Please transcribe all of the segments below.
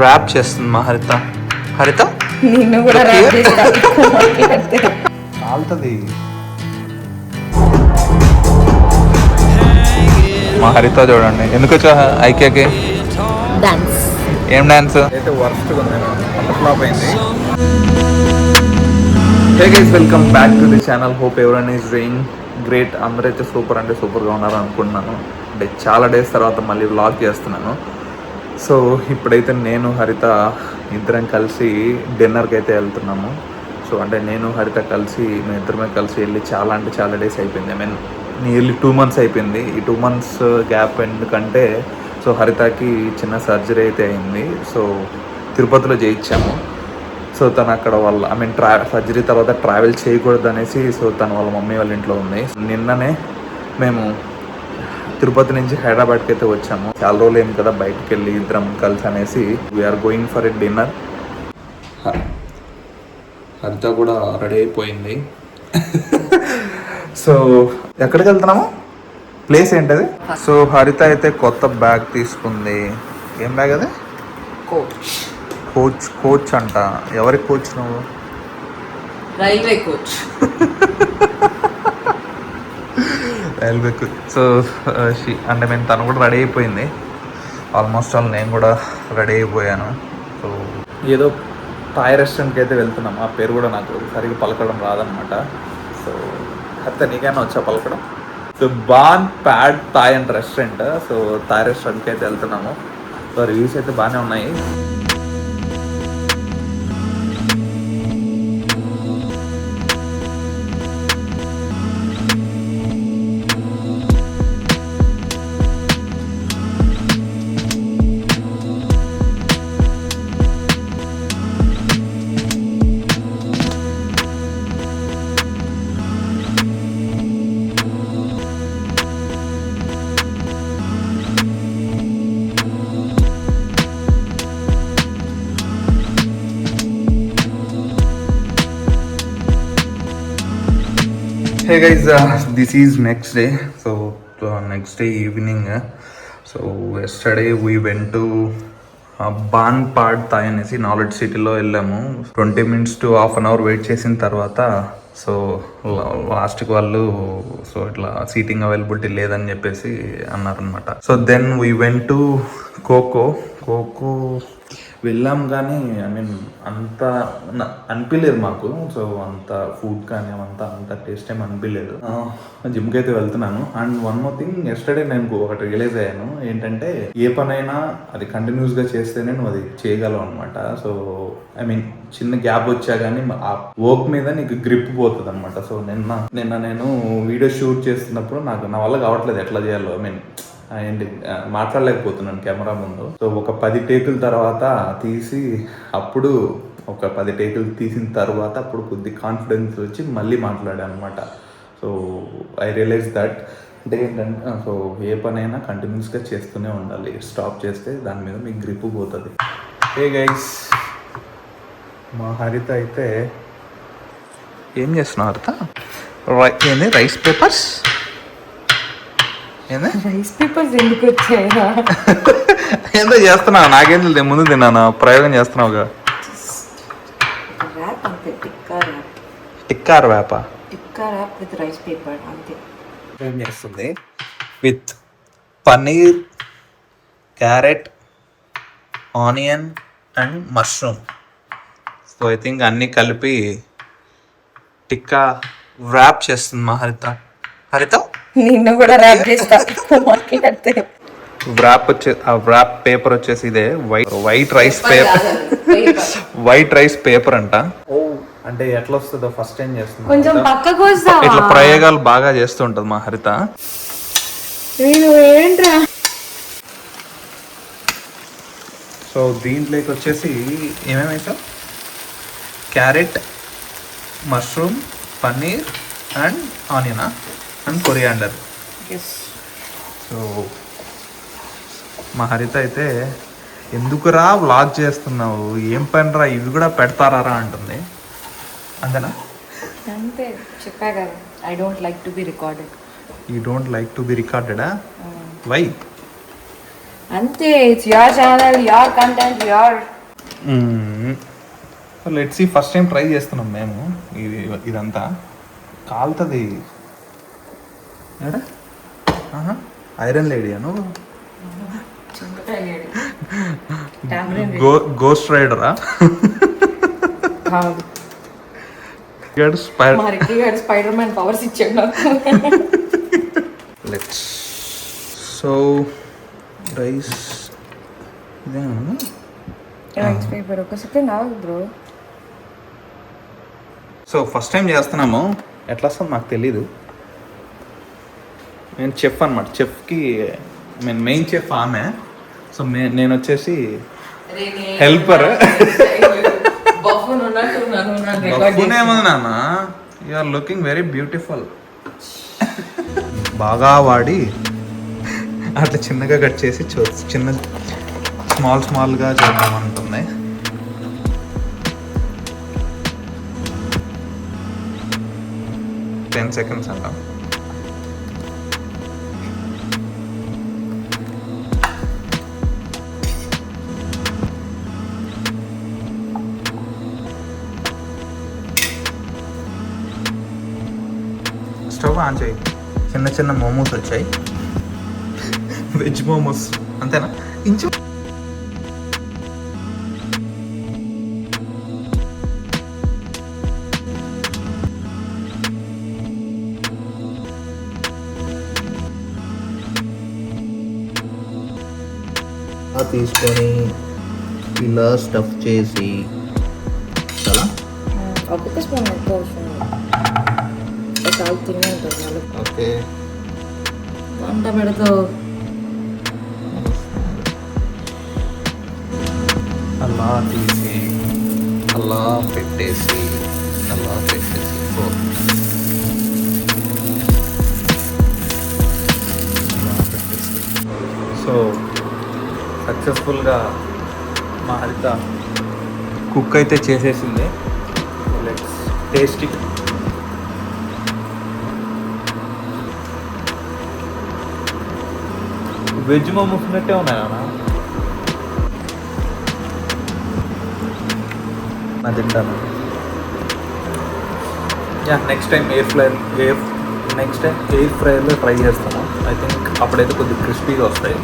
Rap చేస్తుంది మా హరిత. హరిత నిన్ను కూడా ర్యాప్ చేస్తా కాలుతుంది. మా హరిత చూడండి ఎందుకు వచ్చా ఐక్యకి డాన్స్. ఏం డాన్స్ అయితే వర్స్ట్ ఫ్లాప్ అయింది. Hey guys, welcome back to the channel. Hope ఎవరైనా ఈస్ డూయింగ్ గ్రేట్. అందరైతే సూపర్ అంటే సూపర్గా ఉన్నారు అనుకుంటున్నాను. అంటే చాలా డేస్ తర్వాత మళ్ళీ వ్లాగ్ చేస్తున్నాను. సో ఇప్పుడైతే నేను హరిత ఇద్దరం కలిసి డిన్నర్కి అయితే వెళ్తున్నాము. సో అంటే నేను హరిత కలిసి మేము ఇద్దరమే కలిసి వెళ్ళి చాలా అంటే చాలా డేస్ అయిపోయింది. ఐ మీన్ నియర్లీ 2 months అయిపోయింది. ఈ 2 months గ్యాప్ ఎందుకంటే సో హరితకి చిన్న సర్జరీ అయితే అయింది. సో తిరుపతిలో చేయించాము. సో తను అక్కడ వాళ్ళ ఐ మీన్ సర్జరీ తర్వాత ట్రావెల్ చేయకూడదు అనేసి సో తను వాళ్ళ మమ్మీ వాళ్ళ ఇంట్లో ఉంది. నిన్ననే మేము తిరుపతి నుంచి హైదరాబాద్కి అయితే వచ్చాము. చాలా రోజులు ఏం కదా బయటకు వెళ్ళి ఇద్దరం కలిసి అనేసి we are going for a dinner. Haritha కూడా రెడీ అయిపోయింది. సో ఎక్కడికి వెళ్తున్నాము, ప్లేస్ ఏంటది? సో హరిత అయితే కొత్త బ్యాగ్ తీసుకుంది. ఏం బ్యాగ్ అది? కోచ్ అంట. ఎవరి కోచ్ నువ్వు? Railway coach. Railway coach. So అంటే మేము తను కూడా రెడీ అయిపోయింది. ఆల్మోస్ట్ ఆల్ నేను కూడా రెడీ అయిపోయాను. సో ఏదో థాయ్ రెస్టారెంట్కి అయితే వెళ్తున్నాం. ఆ పేరు కూడా నాకు సరిగ్గా పలకడం రాదనమాట. సో అయితే నీకైనా వచ్చా పలకడం? So Baan Pad Thai and restaurant. So Thai రెస్టారెంట్కి అయితే వెళ్తున్నాము. సో రివ్యూస్ అయితే బాగానే ఉన్నాయి. Hey guys, this is next day. So next day evening. So yesterday we went to Baan Pad Thai అనేసి నాలెడ్జ్ సిటీలో వెళ్ళాము. 20 minutes to half an hour wait చేసిన తర్వాత సో లాస్ట్కి వాళ్ళు సో ఇట్లా సీటింగ్ అవైలబిలిటీ లేదని చెప్పేసి అన్నారనమాట. So then we went to Coco వెళ్ళాం. కానీ ఐ మీన్ అంత అనిపించలేదు మాకు. సో అంత ఫుడ్ కానీ అంత టేస్ట్ ఏమి అనిపించలేదు. జిమ్కి అయితే వెళ్తున్నాను. And one more thing, yesterday నేను ఒకటి రియలైజ్ అయ్యాను. ఏంటంటే ఏ పనైనా అది కంటిన్యూస్గా చేస్తేనే నువ్వు అది చేయగలవు అనమాట. సో ఐ మీన్ చిన్న గ్యాప్ వచ్చా కానీ ఆ వర్క్ మీద నీకు గ్రిప్ పోతుంది అనమాట. సో నిన్న నేను వీడియో షూట్ చేస్తున్నప్పుడు నా వల్ల కావట్లేదు ఎట్లా చేయాలో. ఐ మీన్ ఏంటి మాట్లాడలేకపోతున్నాను కెమెరా ముందు. సో ఒక 10 టేకుల తర్వాత తీసి అప్పుడు ఒక 10 టేకులు తీసిన తర్వాత అప్పుడు కొద్ది కాన్ఫిడెన్స్ వచ్చి మళ్ళీ మాట్లాడాను అనమాట. సో ఐ రియలైజ్ దట్ అంటే ఏంటంటే సో ఏ పనైనా కంటిన్యూస్గా చేస్తూనే ఉండాలి. స్టాప్ చేస్తే దాని మీద మీకు గ్రిప్ పోతుంది. హే గైస్, మా హరిత అయితే ఏం చేస్తున్నావు హరిత? ఏంది రైస్ పేపర్స్? రైస్ పేపర్స్ ఎందుకు వచ్చాయా? ఏందో చేస్తున్నావు, నాకేం తెలియదు. ముందు తిన్నాను, ప్రయోగం చేస్తున్నావుగా. ర్యాప్ అంతే, tikka wrap with rice paper అంతే. ఏం చేస్తుంది? With paneer, carrot, onion and mushroom. So I think అన్నీ కలిపి టిక్కా ర్యాప్ చేస్తుంది మా హరిత. నిన్ను కూడా ర్యాప్ చేస్తా మాట్లాడితే. ర్యాప్ పేపర్ వచ్చేసి ఇదే వైట్ రైస్ పేపర్ అంట. అంటే ఎట్లా వస్తుందో ఫస్ట్ టైం చేస్తుంది. కొంచెం పక్కకు వస్తా. ఇట్లా ప్రయోగాలు బాగా చేస్తూ ఉంటుంది మా హరిత. ఏంట్రా? సో దీంట్లోకి వచ్చేసి ఏమేమి వేసాం? Carrot, mushroom, paneer and onion and coriander. So మా హరిత అయితే ఎందుకురా వ్లాగ్ చేస్తున్నావు, ఏం పనిరా, ఇవి కూడా పెడతారా అంటుంది. అంతేనా? అంతే, చెప్పా కదా, I don't like to be recorded. You don't like to be రికార్డెడా? వై? అంతే, it's your channel, your content, your. Let's see. First time try చేస్తున్నాం మేము ఇదంతా. కాలుతుంది. ఐరన్ లేడీ అను గోస్ట్ రైడరా? స్పైడర్ మ్యాన్ పవర్స్ ఇచ్చాడు నాకు. లెట్స్ సో రైస్ ఇదేనా? రైస్ పేపర్ ఒక సెకండ్ ఆగు బ్రో. సో ఫస్ట్ టైం చేస్తున్నాము, ఎట్లా వస్తుంది నాకు తెలీదు. నేను చెఫ్ అనమాట. చెఫ్కి మెయిన్ చెఫ్ ఆమె. సో నేను వచ్చేసి హెల్పర్. ఏముంది నాన్న, you are looking very beautiful. బాగా వాడి అట్లా చిన్నగా కట్ చేసి చిన్న స్మాల్గా చేద్దామంటుంది. టెన్ సెకండ్స్ అంటాం. స్టవ్ ఆన్ చేయి. చిన్న మోమోస్ వచ్చాయి, వెజ్ మోమోస్. అంతేనా? ఇంచు తీసుకొని ఇలా స్టఫ్ చేసి చాలా ఒక్కొక్క స్పూన్ ఎక్కువ అవసరం. చాలా తిని ఉంటుంది. ఓకే, వంట పెడతావు. అలా తీసి అలా పెట్టేసి సో సక్సెస్ఫుల్గా మా హరిత కుక్ అయితే చేసేసింది. Let's taste it. Veg momos ఉన్నట్టే ఉన్నాయా? నా తింటాను. నెక్స్ట్ టైం ఎయిర్ ఫ్రైయర్లో ట్రై చేస్తాను. ఐ థింక్ అప్పుడైతే కొద్దిగా క్రిస్పీగా వస్తాయి.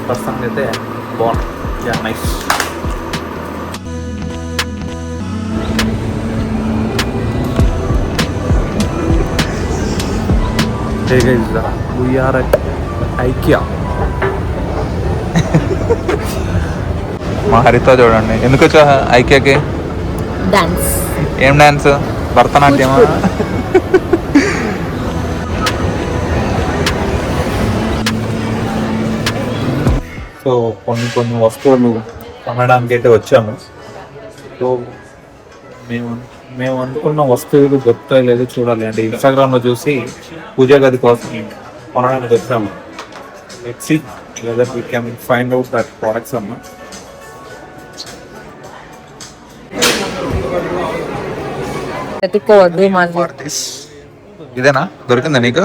ప్రస్తుతానికి అయితే బాగుంది. Nice. Hey guys, we are at IKEA. మా హరిత చూడండి, ఎందుకు వచ్చా ఐకియాకి? డాన్స్. ఏం డాన్స్? భరతనాట్యమా? సో కొన్ని వస్తువులు కొనడానికి అయితే వచ్చాము. సో మేము అనుకున్న వస్తువులు దొరుకుతాయి లేదు చూడాలి. అంటే ఇన్స్టాగ్రామ్లో చూసి పూజా గది కోసం కొనడానికి వచ్చాము. Let's see whether we can find out that products అమ్మా. ఇదేనా దొరికిందా నీకు?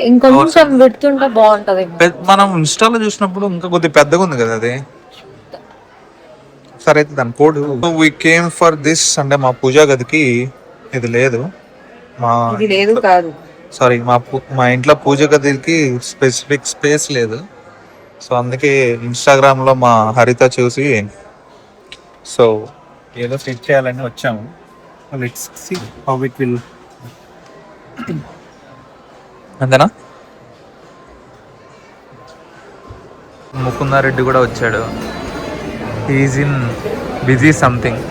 ఇంకొంచెం పెడుతుంటే బాగుంటది. మనం ఇన్స్టాలో చూసినప్పుడు ఇంకా కొద్దిగా పెద్దగా ఉంది కదా అది. సరే అయితే దాని code. We came for this. అంటే మా పూజా గదికి ఇది లేదు. సారీ, మా ఇంట్లో పూజ గదికి స్పెసిఫిక్ స్పేస్ లేదు. సో అందుకే ఇన్స్టాగ్రామ్లో మా హరిత చూసి సో ఏదో ఫిట్ చేయాలని వచ్చాము. Let's see how it will. అంతేనా? ముకుందారెడ్డి కూడా వచ్చాడు. Is in busy something.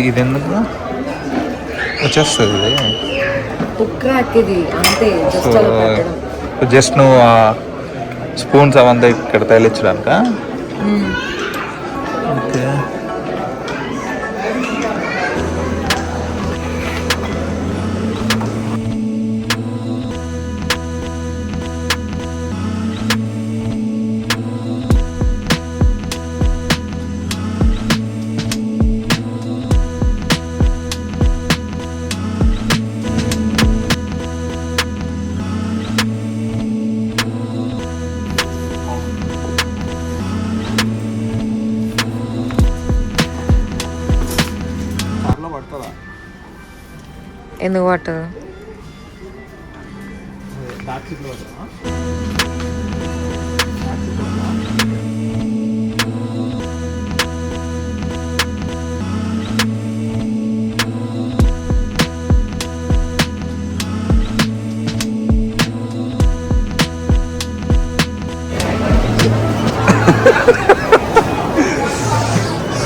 ఇది ఎందుకు వచ్చేస్తుంది? జస్ట్ నువ్వు స్పూన్స్ అవంతా ఇక్కడ తగిలించడానిక? ఓకే. ఎందుకు పట్టదు?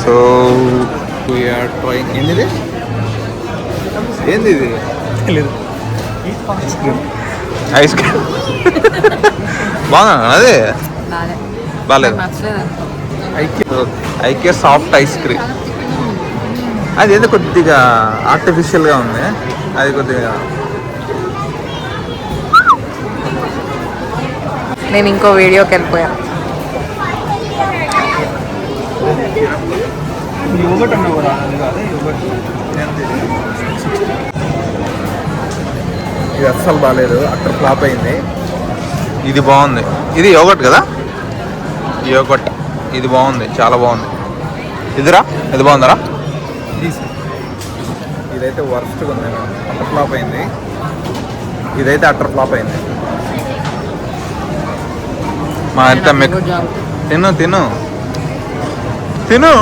So we are trying. ఏంది ఏంది ఇది? తెలీదు. ఐస్ క్రీమ్ బాగా అదే బాగాలేదు. ఐకే సాఫ్ట్ ఐస్ క్రీమ్. అది ఏదో కొద్దిగా ఆర్టిఫిషియల్గా ఉంది. అది కొద్దిగా నేను ఇంకో వీడియోకి వెళ్ళిపోయా. ఇది అస్సలు బాగాలేదు, అక్కడ ఫ్లాప్ అయింది. ఇది బాగుంది. ఇది యోగట్ కదా, యోగట్. ఇది బాగుంది, చాలా బాగుంది. ఇదిరా, ఇది బాగుందరా? ఇదైతే వర్స్ట్గా ఉంది, అట్టర్ ఫ్లాప్ అయింది. ఇదైతే అట్టర్ ఫ్లాప్ అయింది. మా ఎంత తిను తిను తిను.